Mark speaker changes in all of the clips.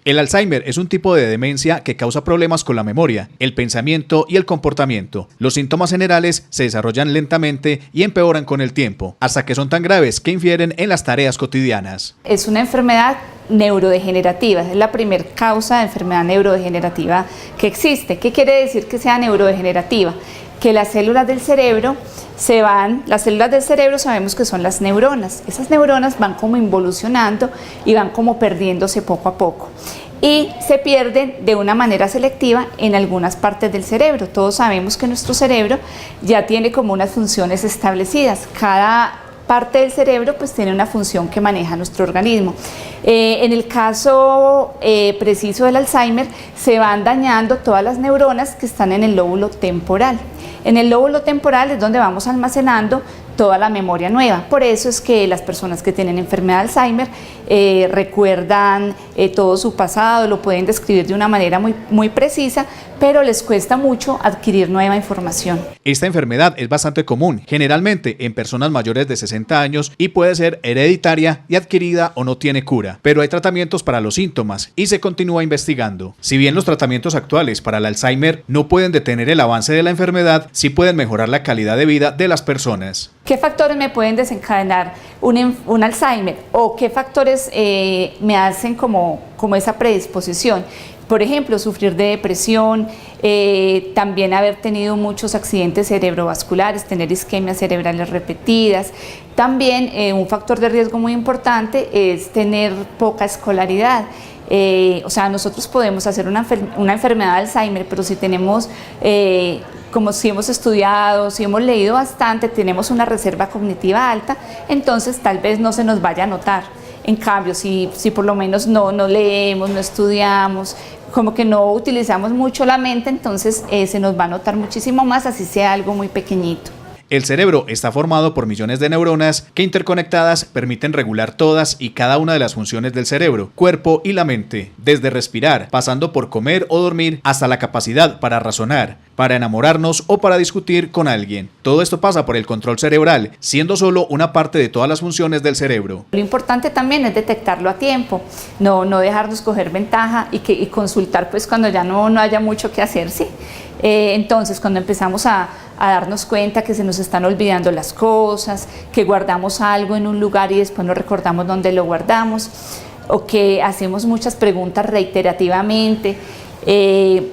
Speaker 1: El Alzheimer es un tipo de demencia que causa problemas con la memoria, el pensamiento y el comportamiento. Los síntomas generales se desarrollan lentamente y empeoran con el tiempo, hasta que son tan graves que infieren en las tareas cotidianas.
Speaker 2: Es una enfermedad neurodegenerativa, es la primera causa de enfermedad neurodegenerativa que existe. ¿Qué quiere decir que sea neurodegenerativa? Que las células del cerebro las células del cerebro sabemos que son las neuronas. Esas neuronas van como involucionando y van como perdiéndose poco a poco. Y se pierden de una manera selectiva en algunas partes del cerebro. Todos sabemos que nuestro cerebro ya tiene como unas funciones establecidas. Cada parte del cerebro pues tiene una función que maneja nuestro organismo. En el caso preciso del Alzheimer se van dañando todas las neuronas que están en el lóbulo temporal. En el lóbulo temporal es donde vamos almacenando toda la memoria nueva. Por eso es que las personas que tienen enfermedad de Alzheimer recuerdan todo su pasado, lo pueden describir de una manera muy precisa, pero les cuesta mucho adquirir nueva información.
Speaker 1: Esta enfermedad es bastante común, generalmente en personas mayores de 60 años y puede ser hereditaria y adquirida o no tiene cura, pero hay tratamientos para los síntomas y se continúa investigando. Si bien los tratamientos actuales para el Alzheimer no pueden detener el avance de la enfermedad, sí pueden mejorar la calidad de vida de las personas.
Speaker 2: ¿Qué factores me pueden desencadenar un Alzheimer? ¿O qué factores me hacen como esa predisposición? Por ejemplo, sufrir de depresión, también haber tenido muchos accidentes cerebrovasculares, tener isquemias cerebrales repetidas. También un factor de riesgo muy importante es tener poca escolaridad. O sea, nosotros podemos hacer una enfermedad de Alzheimer, pero si tenemos, como si hemos estudiado, si hemos leído bastante, tenemos una reserva cognitiva alta, entonces tal vez no se nos vaya a notar. En cambio, si por lo menos no leemos, no estudiamos, como que no utilizamos mucho la mente, entonces se nos va a notar muchísimo más, así sea algo muy pequeñito.
Speaker 1: El cerebro está formado por millones de neuronas que interconectadas permiten regular todas y cada una de las funciones del cerebro, cuerpo y la mente, desde respirar, pasando por comer o dormir, hasta la capacidad para razonar, para enamorarnos o para discutir con alguien. Todo esto pasa por el control cerebral, siendo solo una parte de todas las funciones del cerebro.
Speaker 2: Lo importante también es detectarlo a tiempo, no dejarnos coger ventaja y consultar pues cuando ya no haya mucho que hacer, ¿sí? Entonces cuando empezamos a darnos cuenta que se nos están olvidando las cosas, que guardamos algo en un lugar y después no recordamos dónde lo guardamos, o que hacemos muchas preguntas reiterativamente, que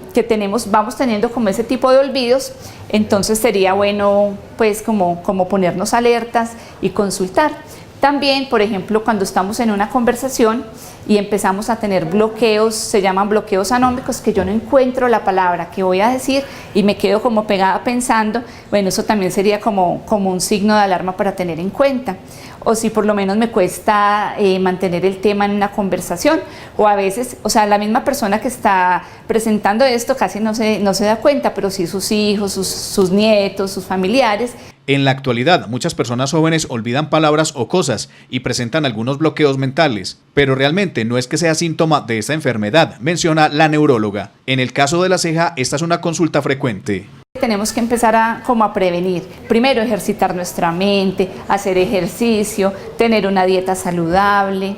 Speaker 2: vamos teniendo como ese tipo de olvidos, entonces sería bueno pues como ponernos alertas y consultar. También, por ejemplo, cuando estamos en una conversación y empezamos a tener bloqueos, se llaman bloqueos anómicos, que yo no encuentro la palabra que voy a decir y me quedo como pegada pensando, bueno, eso también sería como un signo de alarma para tener en cuenta. O si por lo menos me cuesta mantener el tema en una conversación, o a veces, o sea, la misma persona que está presentando esto casi no se da cuenta, pero sí sus hijos, sus nietos, sus familiares.
Speaker 1: En la actualidad, muchas personas jóvenes olvidan palabras o cosas y presentan algunos bloqueos mentales, pero realmente no es que sea síntoma de esta enfermedad, menciona la neuróloga. En el caso de la ceja, esta es una consulta frecuente.
Speaker 2: Tenemos que empezar a prevenir. Primero, ejercitar nuestra mente, hacer ejercicio, tener una dieta saludable,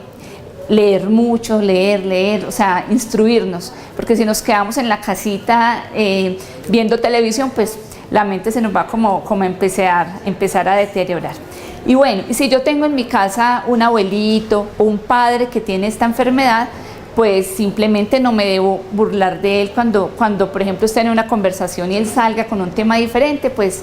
Speaker 2: leer mucho, leer, o sea, instruirnos, porque si nos quedamos en la casita viendo televisión, pues la mente se nos va como a empezar a deteriorar. Y bueno, si yo tengo en mi casa un abuelito o un padre que tiene esta enfermedad, pues simplemente no me debo burlar de él cuando por ejemplo esté en una conversación y él salga con un tema diferente, pues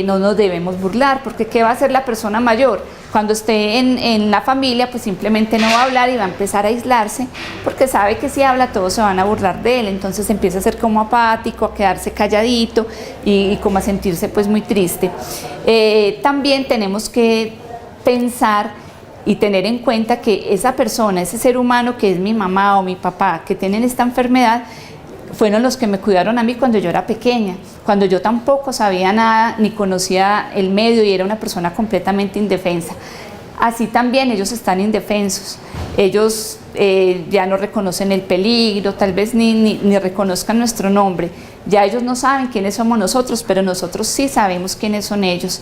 Speaker 2: no nos debemos burlar, porque ¿qué va a hacer la persona mayor? Cuando esté en la familia, pues simplemente no va a hablar y va a empezar a aislarse, porque sabe que si habla todos se van a burlar de él, entonces empieza a ser como apático, a quedarse calladito y como a sentirse pues muy triste. También tenemos que pensar y tener en cuenta que esa persona, ese ser humano que es mi mamá o mi papá, que tienen esta enfermedad, fueron los que me cuidaron a mí cuando yo era pequeña, cuando yo tampoco sabía nada ni conocía el medio y era una persona completamente indefensa. Así también ellos están indefensos, ellos ya no reconocen el peligro, tal vez ni reconozcan nuestro nombre, ya ellos no saben quiénes somos nosotros, pero nosotros sí sabemos quiénes son ellos.